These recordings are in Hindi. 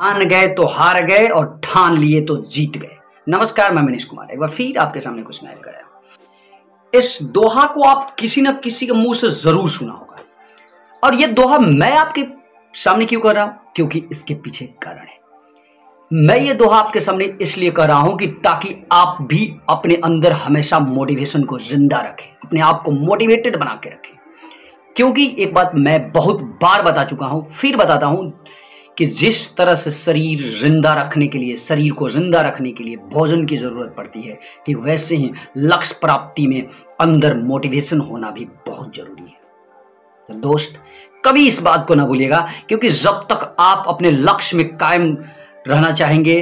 ठान गए तो हार गए और ठान लिए तो जीत गए। नमस्कार, मैं मनीष कुमार एक बार फिर आपके सामने कुछ नया लेकर आया। इस दोहा को आप किसी न किसी के मुंह से जरूर सुना होगा और ये दोहा मैं आपके सामने क्यों कर रहा हूं? क्योंकि इसके पीछे कारण है। मैं ये दोहा आपके सामने इसलिए कर रहा हूं कि ताकि आप भी अपने अंदर हमेशा मोटिवेशन को जिंदा रखें, अपने आप को मोटिवेटेड बना के रखें। क्योंकि एक बात मैं बहुत बार बता चुका हूं, फिर बताता हूं कि जिस तरह से शरीर जिंदा रखने के लिए, शरीर को जिंदा रखने के लिए भोजन की जरूरत पड़ती है, ठीक वैसे ही लक्ष्य प्राप्ति में अंदर मोटिवेशन होना भी बहुत जरूरी है। तो दोस्त, कभी इस बात को ना भूलिएगा, क्योंकि जब तक आप अपने लक्ष्य में कायम रहना चाहेंगे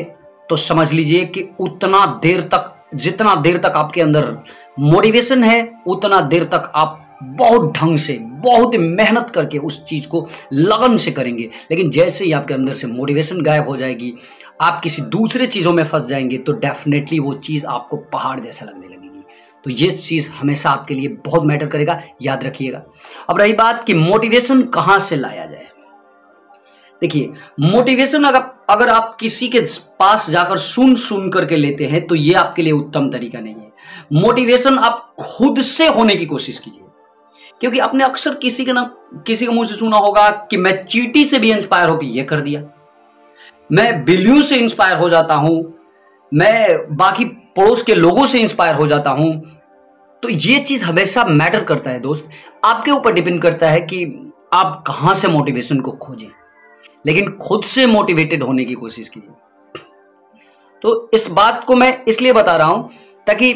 तो समझ लीजिए कि उतना देर तक, जितना देर तक आपके अंदर मोटिवेशन है, उतना देर तक आप बहुत ढंग से, बहुत मेहनत करके उस चीज को लगन से करेंगे। लेकिन जैसे ही आपके अंदर से मोटिवेशन गायब हो जाएगी, आप किसी दूसरे चीजों में फंस जाएंगे, तो डेफिनेटली वो चीज आपको पहाड़ जैसा लगने लगेगी। तो ये चीज हमेशा आपके लिए बहुत मैटर करेगा, याद रखिएगा। अब रही बात कि मोटिवेशन कहां से लाया जाए। देखिए, मोटिवेशन अगर आप किसी के पास जाकर सुन करके लेते हैं तो ये आपके लिए उत्तम तरीका नहीं है। मोटिवेशन आप खुद से होने की कोशिश कीजिए, क्योंकि आपने अक्सर किसी के मुंह से सुना होगा कि मैं चींटी से भी इंस्पायर होकर ये कर दिया, मैं बिल्लियों से इंस्पायर हो जाता हूं, मैं बाकी पड़ोस के लोगों से इंस्पायर हो जाता हूं। तो ये चीज हमेशा मैटर करता है दोस्त, आपके ऊपर डिपेंड करता है कि आप कहां से मोटिवेशन को खोजें, लेकिन खुद से मोटिवेटेड होने की कोशिश कीजिए। तो इस बात को मैं इसलिए बता रहा हूं ताकि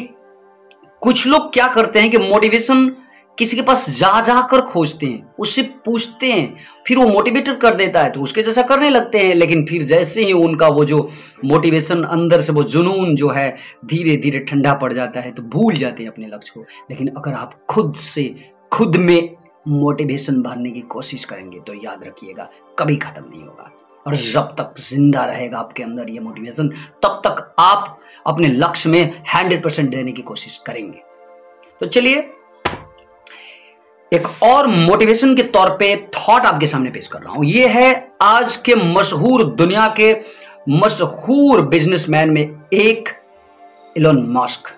कुछ लोग क्या करते हैं कि मोटिवेशन किसी के पास जा कर खोजते हैं, उससे पूछते हैं, फिर वो मोटिवेटेड कर देता है तो उसके जैसा करने लगते हैं। लेकिन फिर जैसे ही उनका वो जो मोटिवेशन अंदर से, वो जुनून जो है धीरे धीरे ठंडा पड़ जाता है, तो भूल जाते हैं अपने लक्ष्य को। लेकिन अगर आप खुद से खुद में मोटिवेशन भरने की कोशिश करेंगे तो याद रखिएगा कभी खत्म नहीं होगा, और जब तक जिंदा रहेगा आपके अंदर ये मोटिवेशन, तब तक आप अपने लक्ष्य में 100% देने की कोशिश करेंगे। तो चलिए, एक और मोटिवेशन के तौर पे थॉट आपके सामने पेश कर रहा हूं। ये है आज के मशहूर, दुनिया के मशहूर बिजनेसमैन में एक इलोन मस्क।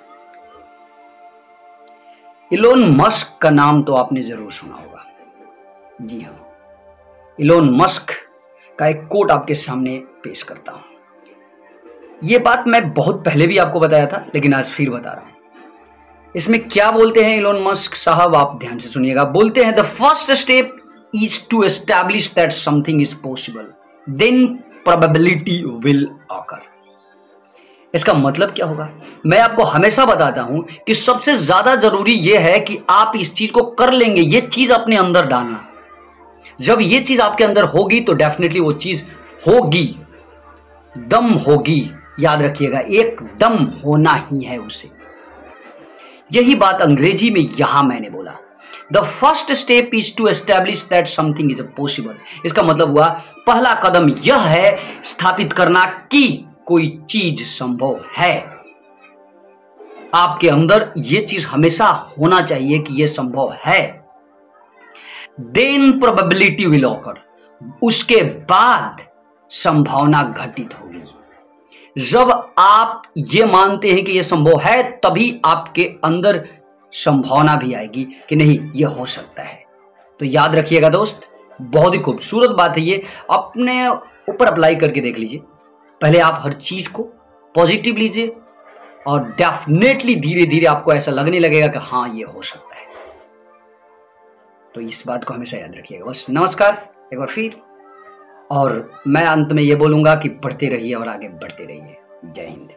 इलोन मस्क का नाम तो आपने जरूर सुना होगा। जी हां, इलोन मस्क का एक कोट आपके सामने पेश करता हूं। यह बात मैं बहुत पहले भी आपको बताया था, लेकिन आज फिर बता रहा हूं। इसमें क्या बोलते हैं इलोन मस्क साहब, आप ध्यान से सुनिएगा। बोलते हैं, the first step is to establish that something is possible, then probability will occur. इसका मतलब क्या होगा? मैं आपको हमेशा बताता हूं कि सबसे ज्यादा जरूरी यह है कि आप इस चीज को कर लेंगे, ये चीज अपने अंदर डालना। जब ये चीज आपके अंदर होगी तो डेफिनेटली वो चीज होगी, दम होगी। याद रखिएगा, एक दम होना ही है उसे। यही बात अंग्रेजी में यहां मैंने बोला, the first step is to establish that something is possible. इसका मतलब हुआ, पहला कदम यह है स्थापित करना कि कोई चीज संभव है। आपके अंदर यह चीज हमेशा होना चाहिए कि यह संभव है। देन प्रोबेबिलिटी विल ऑकर, उसके बाद संभावना घटित होगी। जब आप ये मानते हैं कि यह संभव है, तभी आपके अंदर संभावना भी आएगी कि नहीं, यह हो सकता है। तो याद रखिएगा दोस्त, बहुत ही खूबसूरत बात है ये, अपने ऊपर अप्लाई करके देख लीजिए। पहले आप हर चीज को पॉजिटिव लीजिए और डेफिनेटली धीरे धीरे आपको ऐसा लगने लगेगा कि हाँ, ये हो सकता है। तो इस बात को हमेशा याद रखिएगा। बस नमस्कार एक बार फिर, और मैं अंत में ये बोलूंगा कि पढ़ते रहिए और आगे बढ़ते रहिए। जय हिंद।